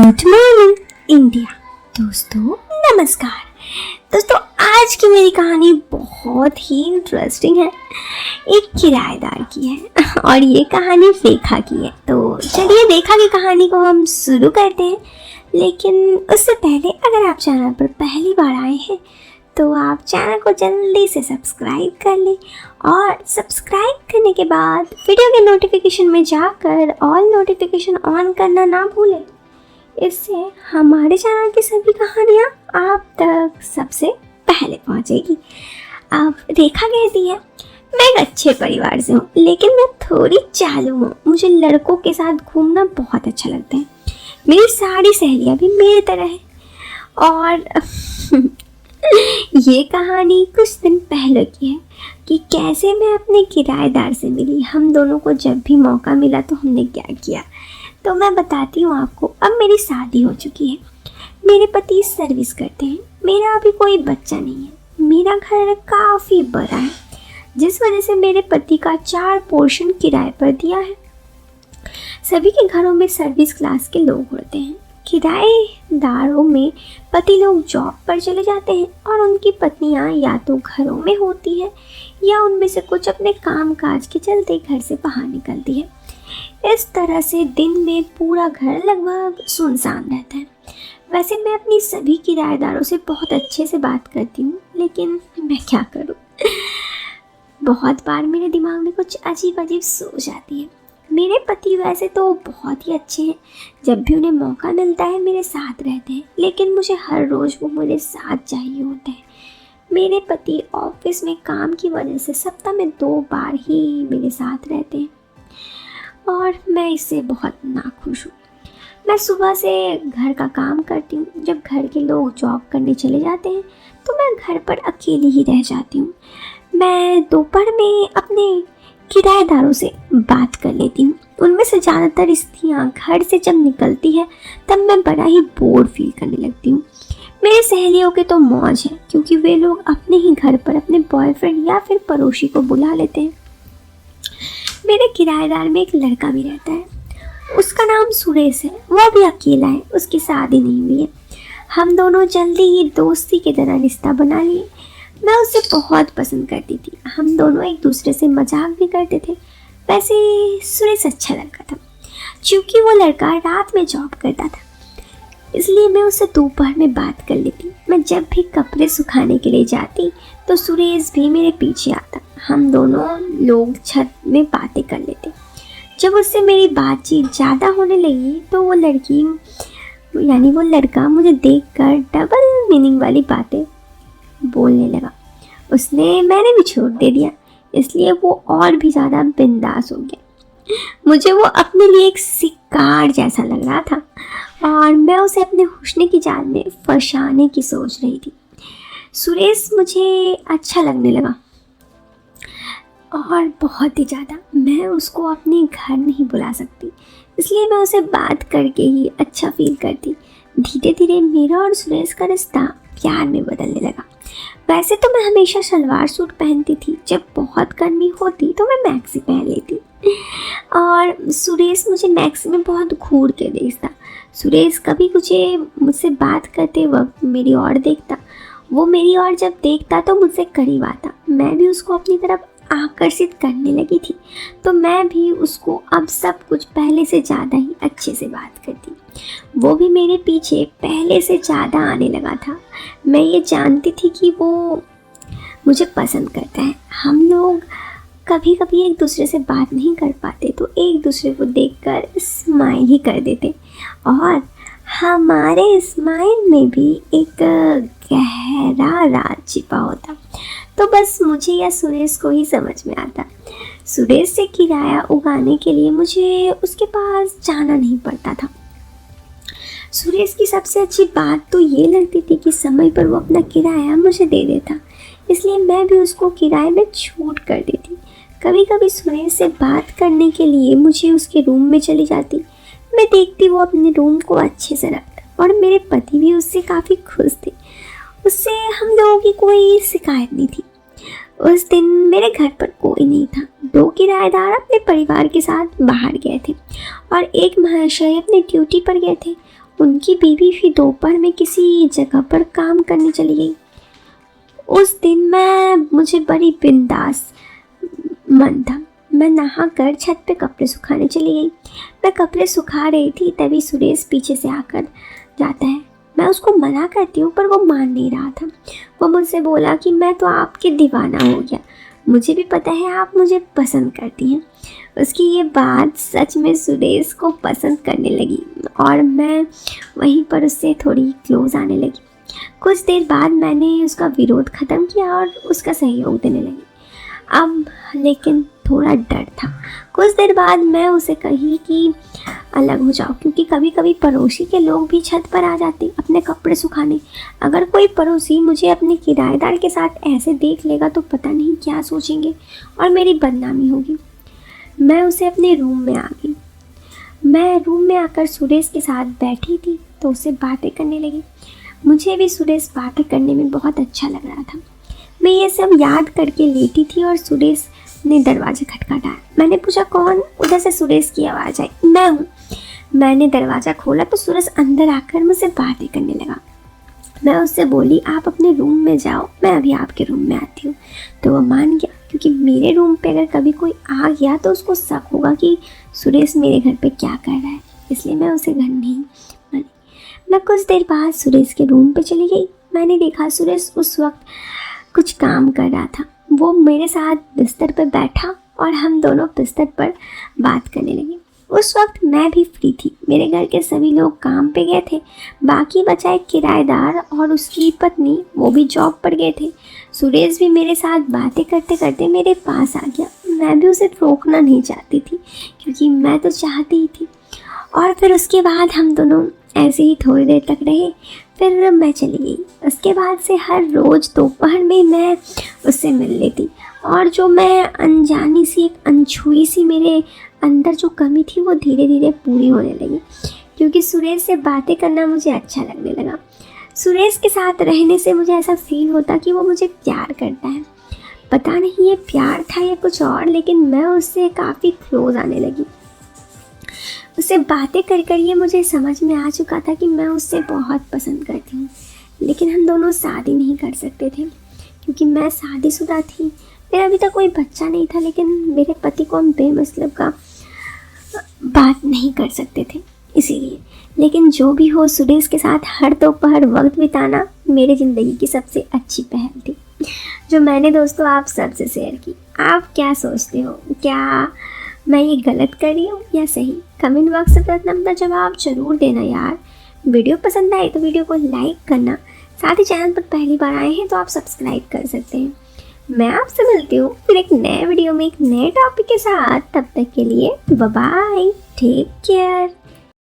Good morning India. दोस्तों नमस्कार। दोस्तों आज की मेरी कहानी बहुत ही इंटरेस्टिंग है, एक किराएदार की है और ये कहानी रेखा की है। तो चलिए रेखा की कहानी को हम शुरू करते हैं। लेकिन उससे पहले अगर आप चैनल पर पहली बार आए हैं तो आप चैनल को जल्दी से सब्सक्राइब कर लें और सब्सक्राइब करने के बाद वीडियो के नोटिफिकेशन में जाकर ऑल नोटिफिकेशन ऑन करना ना भूलें। इससे हमारे चैनल की सभी कहानियाँ आप तक सबसे पहले पहुँचेगी। अब रेखा कहती है, मैं एक अच्छे परिवार से हूँ लेकिन मैं थोड़ी चालू हूँ। मुझे लड़कों के साथ घूमना बहुत अच्छा लगता है। मेरी सारी सहेलियाँ भी मेरी तरह है। और ये कहानी कुछ दिन पहले की है कि कैसे मैं अपने किराएदार से मिली। हम दोनों को जब भी मौका मिला तो हमने क्या किया, तो मैं बताती हूँ आपको। अब मेरी शादी हो चुकी है, मेरे पति सर्विस करते हैं, मेरा अभी कोई बच्चा नहीं है। मेरा घर काफ़ी बड़ा है जिस वजह से मेरे पति का 4 पोर्शन किराए पर दिया है। सभी के घरों में सर्विस क्लास के लोग होते हैं। किराएदारों में पति लोग जॉब पर चले जाते हैं और उनकी पत्नियां या तो घरों में होती है या उनमें से कुछ अपने काम काज के चलते घर से बाहर निकलती है। इस तरह से दिन में पूरा घर लगभग सुनसान रहता है। वैसे मैं अपनी सभी किराएदारों से बहुत अच्छे से बात करती हूँ, लेकिन मैं क्या करूँ, बहुत बार मेरे दिमाग में कुछ अजीब अजीब सोच आती है। मेरे पति वैसे तो बहुत ही अच्छे हैं, जब भी उन्हें मौका मिलता है मेरे साथ रहते हैं, लेकिन मुझे हर रोज़ वो मेरे साथ चाहिए होता है। मेरे पति ऑफिस में काम की वजह से सप्ताह में 2 बार ही मेरे साथ रहते हैं और मैं इससे बहुत नाखुश हूँ। मैं सुबह से घर का काम करती हूँ। जब घर के लोग जॉब करने चले जाते हैं तो मैं घर पर अकेली ही रह जाती हूँ। मैं दोपहर में अपने किराएदारों से बात कर लेती हूँ। उनमें से ज़्यादातर स्त्रियाँ घर से जब निकलती है तब मैं बड़ा ही बोर फील करने लगती हूँ। मेरी सहेलियों के तो मौज है क्योंकि वे लोग अपने ही घर पर अपने बॉयफ्रेंड या फिर पड़ोसी को बुला लेते हैं। मेरे किराएदार में एक लड़का भी रहता है, उसका नाम सुरेश है। वह भी अकेला है, उसकी शादी नहीं हुई है। हम दोनों जल्दी ही दोस्ती की तरह रिश्ता बना लिए। मैं उसे बहुत पसंद करती थी, हम दोनों एक दूसरे से मजाक भी करते थे। वैसे सुरेश अच्छा लड़का था। क्योंकि वो लड़का रात में जॉब करता था इसलिए मैं उससे दोपहर में बात कर लेती। मैं जब भी कपड़े सुखाने के लिए जाती तो सुरेश भी मेरे पीछे आता। हम दोनों लोग छत में बातें कर लेते। जब उससे मेरी बातचीत ज़्यादा होने लगी तो वो लड़का मुझे देखकर डबल मीनिंग वाली बातें बोलने लगा। मैंने भी छोड़ दे दिया, इसलिए वो और भी ज़्यादा बिंदास हो गया। मुझे वो अपने लिए एक शिकार जैसा लग रहा था और मैं उसे अपने हुस्न की जाल में फंसाने की सोच रही थी। सुरेश मुझे अच्छा लगने लगा और बहुत ही ज़्यादा। मैं उसको अपने घर नहीं बुला सकती, इसलिए मैं उसे बात करके ही अच्छा फील करती। धीरे धीरे मेरा और सुरेश का रिश्ता प्यार में बदलने लगा। वैसे तो मैं हमेशा सलवार सूट पहनती थी, जब बहुत गर्मी होती तो मैं मैक्सी पहन लेती और सुरेश मुझे मैक्सी में बहुत घूर के देखता। सुरेश कभी मुझसे बात करते वक्त मेरी ओर देखता। वो मेरी ओर जब देखता तो मुझसे करीब आता। मैं भी उसको अपनी तरफ आकर्षित करने लगी थी, तो मैं भी उसको अब सब कुछ पहले से ज़्यादा ही अच्छे से बात करती। वो भी मेरे पीछे पहले से ज़्यादा आने लगा था। मैं ये जानती थी कि वो मुझे पसंद करता है। हम लोग कभी कभी एक दूसरे से बात नहीं कर पाते तो एक दूसरे को देखकर स्माइल ही कर देते और हमारे स्माइल में भी एक गहरा राज छिपा होता। तो बस मुझे या सुरेश को ही समझ में आता। सुरेश से किराया उगाने के लिए मुझे उसके पास जाना नहीं पड़ता था। सुरेश की सबसे अच्छी बात तो ये लगती थी कि समय पर वो अपना किराया मुझे दे देता, इसलिए मैं भी उसको किराए में छूट कर देती। कभी कभी सुरेश से बात करने के लिए मुझे उसके रूम में चली जाती। मैं देखती वो अपने रूम को अच्छे से रखता और मेरे पति भी उससे काफ़ी खुश थे। उससे हम लोगों की कोई शिकायत नहीं थी। उस दिन मेरे घर पर कोई नहीं था। 2 किराएदार अपने परिवार के साथ बाहर गए थे और एक महाशय अपने ड्यूटी पर गए थे उनकी बीवी भी दोपहर में किसी जगह पर काम करने चली गई। उस दिन मुझे बड़ी बिंदास मन था। मैं नहाकर छत पे कपड़े सुखाने चली गई। मैं कपड़े सुखा रही थी, तभी सुरेश पीछे से आकर जाता है। मैं उसको मना करती हूँ पर वो मान नहीं रहा था। वो मुझसे बोला कि मैं तो आपकी दीवाना हो गया, मुझे भी पता है आप मुझे पसंद करती हैं। उसकी ये बात सच में सुरेश को पसंद करने लगी और मैं वहीं पर उससे थोड़ी क्लोज आने लगी। कुछ देर बाद मैंने उसका विरोध ख़त्म किया और उसका सहयोग देने लगी। अब लेकिन थोड़ा डर था। कुछ देर बाद मैं उसे कही कि अलग हो जाओ, क्योंकि कभी कभी पड़ोसी के लोग भी छत पर आ जाते अपने कपड़े सुखाने। अगर कोई पड़ोसी मुझे अपने किराएदार के साथ ऐसे देख लेगा तो पता नहीं क्या सोचेंगे और मेरी बदनामी होगी। मैं उसे अपने रूम में आ गई। मैं रूम में आकर सुरेश के साथ बैठी थी तो उससे बातें करने लगी। मुझे भी सुरेश बातें करने में बहुत अच्छा लग रहा था। मैं ये सब याद करके लेटी थी और सुरेश ने दरवाज़ा खटखटाया। मैंने पूछा कौन? उधर से सुरेश की आवाज़ आई, मैं हूँ। मैंने दरवाज़ा खोला तो सुरेश अंदर आकर मुझसे बातें करने लगा। मैं उससे बोली आप अपने रूम में जाओ, मैं अभी आपके रूम में आती हूँ। तो वो मान गया, क्योंकि मेरे रूम पे अगर कभी कोई आ गया तो उसको शक होगा कि सुरेश मेरे घर पे क्या कर रहा है, इसलिए मैं उसे घर नहीं मानी। मैं कुछ देर बाद सुरेश के रूम पे चली गई। मैंने देखा सुरेश उस वक्त कुछ काम कर रहा था। वो मेरे साथ बिस्तर पर बैठा और हम दोनों बिस्तर पर बात करने लगे। उस वक्त मैं भी फ्री थी। मेरे घर के सभी लोग काम पे गए थे, बाकी बचा एक किराएदार और उसकी पत्नी, वो भी जॉब पर गए थे। सुरेश भी मेरे साथ बातें करते करते मेरे पास आ गया। मैं भी उसे रोकना नहीं चाहती थी, क्योंकि मैं तो चाहती ही थी। और फिर उसके बाद हम दोनों ऐसे ही थोड़ी देर तक रहे, फिर मैं चली गई। उसके बाद से हर रोज़ दोपहर में मैं उससे मिल लेती, और जो मैं अनजानी सी, एक अनछुई सी मेरे अंदर जो कमी थी वो धीरे धीरे पूरी होने लगी, क्योंकि सुरेश से बातें करना मुझे अच्छा लगने लगा। सुरेश के साथ रहने से मुझे ऐसा फील होता कि वो मुझे प्यार करता है। पता नहीं ये प्यार था या कुछ और, लेकिन मैं उससे काफ़ी क्लोज आने लगी। उससे बातें कर कर ये मुझे समझ में आ चुका था कि मैं उससे बहुत पसंद करती हूँ, लेकिन हम दोनों शादी नहीं कर सकते थे, क्योंकि मैं शादीशुदा थी। मेरा अभी तक कोई बच्चा नहीं था, लेकिन मेरे पति को हम बेमतलब का बात नहीं कर सकते थे, इसीलिए। लेकिन जो भी हो, सुरेश के साथ हर दोपहर वक्त बिताना मेरी ज़िंदगी की सबसे अच्छी पहल थी, जो मैंने दोस्तों आप सबसे शेयर की। आप क्या सोचते हो? क्या मैं ये गलत कर रही हूँ या सही? कमेंट बॉक्स में अपना जवाब जरूर देना यार। वीडियो पसंद आए तो वीडियो को लाइक करना, साथ ही चैनल पर पहली बार आए हैं तो आप सब्सक्राइब कर सकते हैं। मैं आपसे मिलती हूँ फिर एक नए वीडियो में एक नए टॉपिक के साथ। तब तक के लिए बाय बाय, टेक केयर।